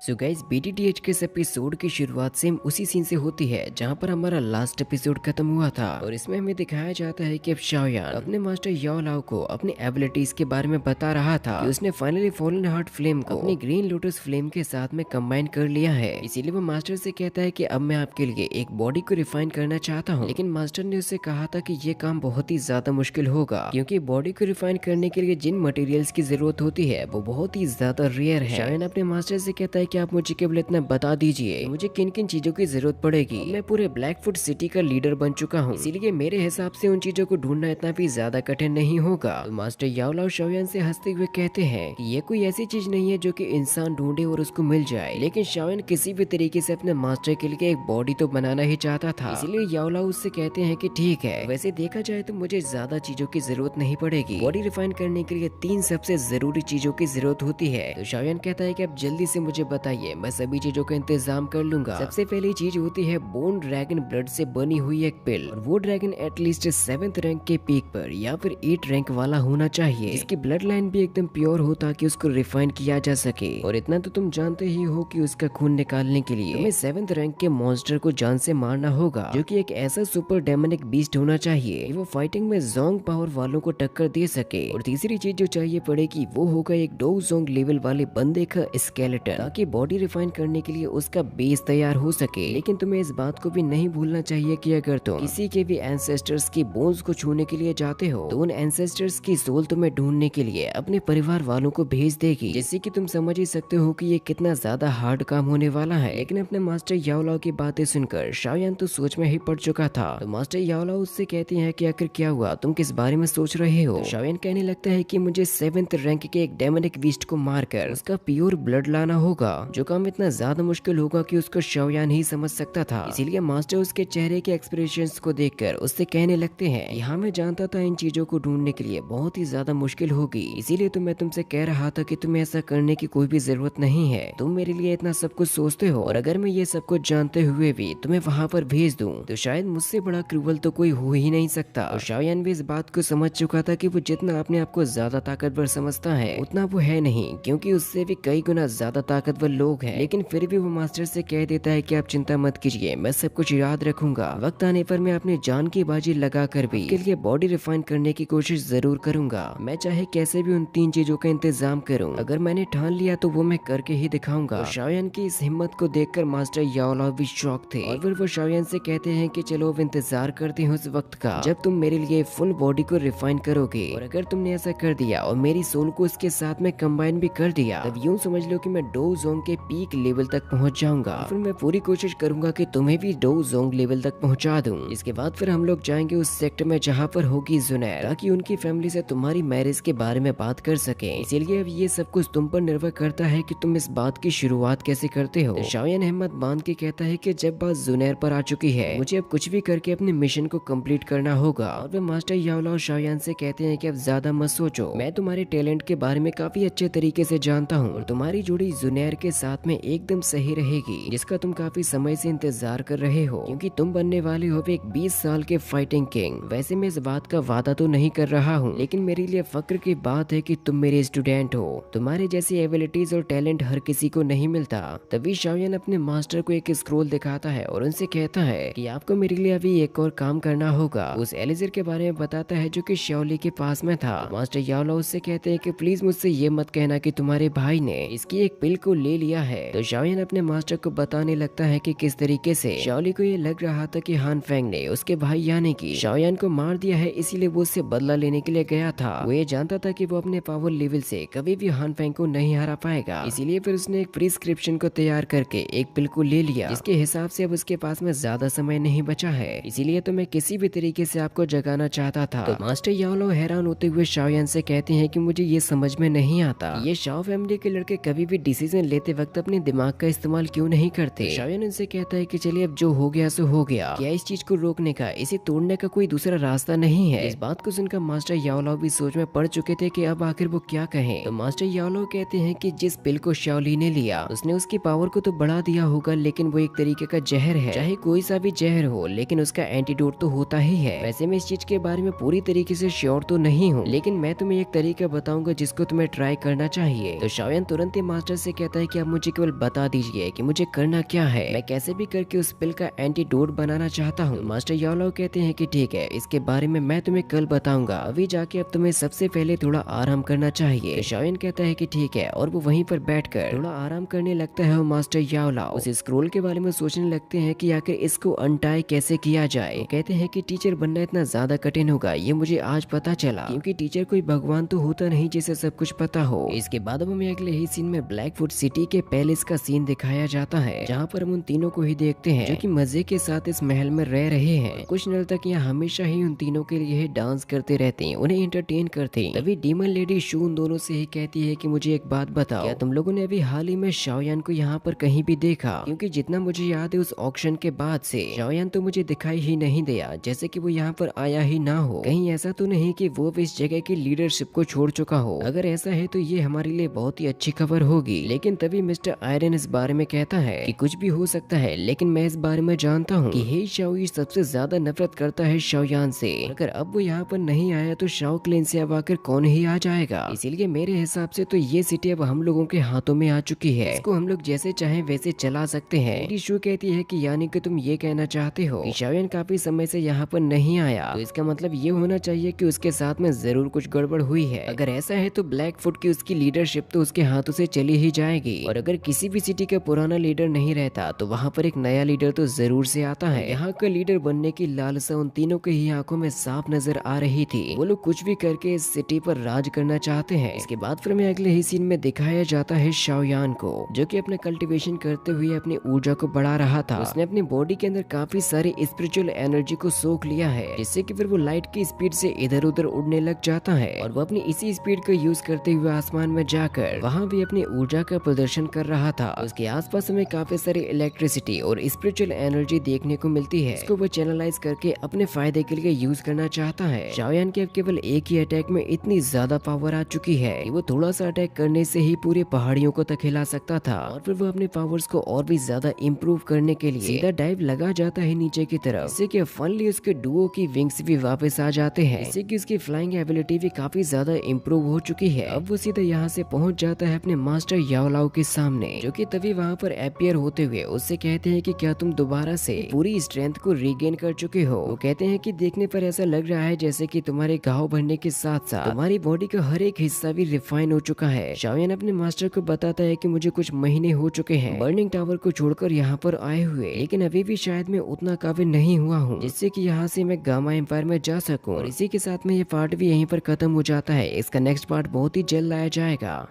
So guys बीटीटीएच के इस episode की शुरुआत सेम उसी सीन से होती है जहां पर हमारा लास्ट एपिसोड खत्म हुआ था और इसमें हमें दिखाया जाता है कि अब शाओयान अपने मास्टर याओ लाओ को अपनी एबिलिटीज के बारे में बता रहा था कि उसने फाइनली फॉलन हार्ट फ्लेम को अपनी ग्रीन लोटस फ्लेम के साथ में कंबाइन कर लिया है। इसीलिए वो मास्टर से कहता है कि अब मैं आपके लिए एक बॉडी को रिफाइन करना चाहता हूँ, लेकिन मास्टर ने उससे कहा था कि ये काम बहुत ही ज्यादा मुश्किल होगा क्योंकि बॉडी को रिफाइन करने के लिए जिन मटेरियल्स की जरूरत होती है वो बहुत ही ज्यादा रेयर है। शाओयान अपने मास्टर से कहता है कि आप मुझे केवल इतना बता दीजिए मुझे किन किन चीजों की जरूरत पड़ेगी। मैं पूरे ब्लैकफुट सिटी का लीडर बन चुका हूँ, इसीलिए मेरे हिसाब से उन चीजों को ढूंढना इतना भी ज्यादा कठिन नहीं होगा। तो मास्टर याओ लाओ शाओयान से हंसते हुए कहते हैं कि ये कोई ऐसी चीज नहीं है जो कि इंसान ढूंढे और उसको मिल जाए, लेकिन शाओयान किसी भी तरीके से अपने मास्टर के लिए एक बॉडी तो बनाना ही चाहता था। इसीलिए याओ लाओ उससे कहते हैं कि ठीक है, वैसे देखा जाए तो मुझे ज्यादा चीजों की जरूरत नहीं पड़ेगी। बॉडी रिफाइन करने के लिए 3 सबसे जरूरी चीजों की जरूरत होती है। तो शाओयान कहता है कि अब जल्दी से मुझे बताइए, मैं सभी चीजों का इंतजाम कर लूंगा। सबसे पहली चीज होती है बोन ड्रैगन ब्लड से बनी हुई एक पिल, और वो ड्रैगन एटलीस्ट 7th रैंक के पीक पर या फिर 8 रैंक वाला होना चाहिए, जिसकी ब्लड लाइन भी एकदम प्योर हो ताकि उसको रिफाइन किया जा सके। और इतना तो तुम जानते ही हो कि उसका खून निकालने के लिए तुम्हें 7th रैंक के मॉन्स्टर को जान से मारना होगा, जो कि एक ऐसा सुपर डेमोनिक बीस्ट होना चाहिए कि वो फाइटिंग में जोंग पावर वालों को टक्कर दे सके। और तीसरी चीज जो चाहिए पड़ेगी वो होगा एक डो जोंग लेवल वाले बंदे का स्केलेटन, ताकि बॉडी रिफाइन करने के लिए उसका बेस तैयार हो सके। लेकिन तुम्हें इस बात को भी नहीं भूलना चाहिए कि अगर तुम किसी के भी एंसेस्टर्स की बोन्स को छूने के लिए जाते हो तो उन एंसेस्टर्स की सोल तुम्हें ढूंढने के लिए अपने परिवार वालों को भेज देगी, जिससे कि तुम समझ ही सकते हो कि ये कितना ज्यादा हार्ड काम होने वाला है। लेकिन अपने मास्टर याओ लाओ की बातें सुनकर शाओयान तो सोच में ही पड़ चुका था। तो मास्टर याओ लाओ उससे कहते हैं कि आखिर क्या हुआ, तुम किस बारे में सोच रहे हो। तो शाओयान कहने लगता है कि मुझे 7th रैंक के एक डेमोनिक बीस्ट को मारकर उसका प्योर ब्लड लाना होगा, जो काम इतना ज्यादा मुश्किल होगा कि उसको शाओयान ही समझ सकता था। इसीलिए मास्टर उसके चेहरे के एक्सप्रेशंस को देखकर उससे कहने लगते हैं यहाँ मैं जानता था इन चीजों को ढूंढने के लिए बहुत ही ज्यादा मुश्किल होगी, इसीलिए तो मैं तुमसे कह रहा था कि तुम्हें ऐसा करने की कोई भी जरूरत नहीं है। तुम मेरे लिए इतना सब कुछ सोचते हो, और अगर मैं ये सब कुछ जानते हुए भी तुम्हें वहाँ पर भेज दूं तो शायद मुझसे बड़ा क्रूवल तो कोई हो ही नहीं सकता। और शाओयान भी इस बात को समझ चुका था कि वो जितना अपने आप को ज्यादा ताकतवर समझता है उतना वो है नहीं, क्योंकि उससे भी कई गुना ज्यादा ताकतवर लोग हैं। लेकिन फिर भी वो मास्टर से कह देता है कि आप चिंता मत कीजिए, मैं सब कुछ याद रखूंगा। वक्त आने पर मैं अपनी जान की बाजी लगा कर भी इसके लिए बॉडी रिफाइन करने की कोशिश जरूर करूंगा। मैं चाहे कैसे भी उन 3 चीजों का इंतजाम करूं, अगर मैंने ठान लिया तो वो मैं करके ही दिखाऊंगा। और शाओयान की इस हिम्मत को देखकर मास्टर याओ लाओ भी शॉक थे, और फिर वो शाओयान से कहते हैं कि चलो अब इंतजार करते हैं उस वक्त का जब तुम मेरे लिए फुल बॉडी को रिफाइन करोगे, और अगर तुमने ऐसा कर दिया और मेरी सोल को इसके साथ में कंबाइन भी कर दिया, तब यूं समझ लो कि मैं डो जोंग के पीक लेवल तक पहुंच जाऊंगा। फिर मैं पूरी कोशिश करूंगा कि तुम्हें भी डो जोंग लेवल तक पहुंचा दूं। इसके बाद फिर हम लोग जाएंगे उस सेक्टर में जहां पर होगी जुनैर, ताकि उनकी फैमिली से तुम्हारी मैरिज के बारे में बात कर सके। इसीलिए अब ये सब कुछ तुम पर निर्भर करता है कि तुम इस बात की शुरुआत कैसे करते हो। तो शाओयान हिम्मत बांध के कहता है कि जब बात जुनैर पर आ चुकी है मुझे अब कुछ भी करके अपने मिशन को कंप्लीट करना होगा। और वे मास्टर याओ लाओ शाओयान से कहते हैं कि अब ज्यादा मत सोचो, मैं तुम्हारे टैलेंट के बारे में काफी अच्छे तरीके से जानता हूँ, और तुम्हारी जोड़ी जुनैर के साथ में एकदम सही रहेगी, जिसका तुम काफी समय से इंतजार कर रहे हो, क्योंकि तुम बनने वाले हो एक 20 साल के फाइटिंग किंग। वैसे मैं इस बात का वादा तो नहीं कर रहा हूँ, लेकिन मेरे लिए फक्र की बात है कि तुम मेरे स्टूडेंट हो। तुम्हारे जैसी एबिलिटीज और टैलेंट हर किसी को नहीं मिलता। तभी शाओयान अपने मास्टर को एक स्क्रोल दिखाता है और उनसे कहता है कि आपको मेरे लिए अभी एक और काम करना होगा। उस एलिजर के बारे में बताता है जो कि शाओली के पास में था। मास्टर याओ लाओ उससे कहते हैं कि प्लीज मुझसे ये मत कहना कि तुम्हारे भाई ने इसकी एक पिल को ले लिया है। तो शाओयान अपने मास्टर को बताने लगता है कि किस तरीके से शाओली को ये लग रहा था कि हान फेंग ने उसके भाई यानी कि शाओयान को मार दिया है, इसीलिए वो उससे बदला लेने के लिए गया था। वो ये जानता था कि वो अपने पावर लेवल से कभी भी हान फेंग को नहीं हरा पाएगा, इसीलिए फिर उसने एक प्रिस्क्रिप्शन को तैयार करके एक पिल को ले लिया, जिसके हिसाब से अब उसके पास में ज्यादा समय नहीं बचा है। इसीलिए तो मैं किसी भी तरीके से आपको जगाना चाहता था। तो मास्टर याओ लाओ हैरान होते हुए शाओयान से कहते हैं कि मुझे ये समझ में नहीं आता, ये शाओ फैमिली के लड़के कभी भी डिसीजन लेते वक्त अपने दिमाग का इस्तेमाल क्यों नहीं करते। शाओयान उनसे कहता है कि चलिए अब जो हो गया सो हो गया, क्या इस चीज को रोकने का, इसे तोड़ने का कोई दूसरा रास्ता नहीं है। इस बात को सुनकर मास्टर याओ लाओ भी सोच में पड़ चुके थे कि अब आखिर वो क्या कहें। तो मास्टर याओ लाओ कहते हैं कि जिस पिल को शाओली ने लिया उसने उसकी पावर को तो बढ़ा दिया होगा, लेकिन वो एक तरीके का जहर है। चाहे कोई सा भी जहर हो, लेकिन उसका एंटीडोट तो होता ही है। वैसे मैं इस चीज के बारे में पूरी तरीके से श्योर तो नहीं हूँ, लेकिन मैं तुम्हें एक तरीका बताऊंगा जिसको तुम्हें ट्राई करना चाहिए। तो शाओयान तुरंत ही मास्टर से कहता है कि आप मुझे केवल बता दीजिए कि मुझे करना क्या है, मैं कैसे भी करके उस पिल का एंटीडोट बनाना चाहता हूँ। मास्टर याओलाओ कहते हैं कि ठीक है, इसके बारे में मैं तुम्हें कल बताऊंगा, अभी जाके अब तुम्हें सबसे पहले थोड़ा आराम करना चाहिए। तो शाओयान कहता है कि ठीक है, और वो वहीं पर बैठकर थोड़ा आराम करने लगता है। और मास्टर याओलाओ उस स्क्रोल के बारे में सोचने लगते हैं कि आखिर इसको अनटाई कैसे किया जाए। वो कहते हैं कि टीचर बनना इतना ज्यादा कठिन होगा, ये मुझे आज पता चला, क्योंकि टीचर कोई भगवान तो होता नहीं जिसे सब कुछ पता हो। इसके बाद अब हमें अगले ही सीन में ब्लैकफुट सिटी के पैलेस का सीन दिखाया जाता है, जहाँ पर हम उन तीनों को ही देखते हैं जो कि मजे के साथ इस महल में रह रहे हैं। कुछ नर्तक यहाँ हमेशा ही उन तीनों के लिए डांस करते रहते हैं, उन्हें एंटरटेन करते हैं। तभी डीमन लेडी शू उन दोनों से ही कहती है कि मुझे एक बात बताओ, क्या तुम लोगों ने अभी हाल ही में शाओयान को यहाँ पर कहीं भी देखा? क्योंकि जितना मुझे याद है उस ऑक्शन के बाद से शाओयान तो मुझे दिखाई ही नहीं दिया, जैसे कि वो यहाँ पर आया ही ना हो। कहीं ऐसा तो नहीं कि वो इस जगह की लीडरशिप को छोड़ चुका हो? अगर ऐसा है तो ये हमारे लिए बहुत ही अच्छी खबर होगी। लेकिन तभी मिस्टर आयरन इस बारे में कहता है कि कुछ भी हो सकता है, लेकिन मैं इस बारे में जानता हूँ कि हे शाओई सबसे ज्यादा नफरत करता है शाओयान से। अगर अब वो यहाँ पर नहीं आया तो शाओ क्लेन से अब आकर कौन ही आ जाएगा? इसीलिए मेरे हिसाब से तो ये सिटी अब हम लोगों के हाथों में आ चुकी है, इसको हम लोग जैसे चाहे वैसे चला सकते हैं। लेडी शू कहती है कि यानी कि तुम ये कहना चाहते हो कि शाओयान काफी समय से यहाँ पर नहीं आया, तो इसका मतलब ये होना चाहिए कि उसके साथ में जरूर कुछ गड़बड़ हुई है। अगर ऐसा है तो ब्लैकफुट की उसकी लीडरशिप तो उसके हाथों से चली ही जाएगी, और अगर किसी भी सिटी का पुराना लीडर नहीं रहता तो वहाँ पर एक नया लीडर तो जरूर से आता है। यहाँ का लीडर बनने की लालसा उन तीनों के ही आंखों में साफ नजर आ रही थी। वो लोग कुछ भी करके इस सिटी पर राज करना चाहते हैं। इसके बाद फिर हमें अगले ही सीन में दिखाया जाता है शाओयान को, जो कि अपने कल्टीवेशन करते हुए अपनी ऊर्जा को बढ़ा रहा था। उसने अपनी बॉडी के अंदर काफी सारी स्पिरिचुअल एनर्जी को सोख लिया है, जिससे कि फिर वो लाइट की स्पीड से इधर उधर उड़ने लग जाता है, और वो अपनी इसी स्पीड को यूज करते हुए आसमान में जाकर वहाँ भी अपनी ऊर्जा का प्रदर्शन कर रहा था। उसके आसपास हमें काफी सारी इलेक्ट्रिसिटी और स्पिरिचुअल एनर्जी देखने को मिलती है। इसको वो चैनलाइज करके अपने फायदे के लिए यूज करना चाहता है। शाओयान के अब केवल एक ही अटैक में इतनी ज्यादा पावर आ चुकी है कि वो थोड़ा सा अटैक करने से ही पूरे पहाड़ियों को तक हिला सकता था, और फिर वो अपने पावर्स को और भी ज्यादा इम्प्रूव करने के लिए सीधा डाइव लगा जाता है नीचे की तरफ, जिससे कि फाइनली उसके डुओ की विंग्स भी वापस आ जाते हैं, जिससे कि उसकी फ्लाइंग एबिलिटी भी काफी ज्यादा इम्प्रूव हो चुकी है। अब वो सीधा यहाँ से पहुंच जाता है अपने मास्टर याओलाओ के सामने, जो कि तभी वहाँ पर अपीयर होते हुए उससे कहते हैं कि क्या तुम दोबारा से पूरी स्ट्रेंथ को रीगेन कर चुके हो? वो कहते हैं कि देखने पर ऐसा लग रहा है जैसे कि तुम्हारे घाव भरने के साथ साथ तुम्हारी बॉडी का हर एक हिस्सा भी रिफाइन हो चुका है। शाओयान अपने मास्टर को बताता है कि मुझे कुछ महीने हो चुके हैं बर्निंग टावर को छोड़कर यहाँ पर आए हुए, लेकिन अभी भी शायद मैं उतना काबिल नहीं हुआ हूँ जिससे कि यहाँ से मैं गामा एम्पायर में जा सकूँ। और इसी के साथ में ये पार्ट भी यहीं पर खत्म हो जाता है। इसका नेक्स्ट पार्ट बहुत ही जल्द आया जाएगा।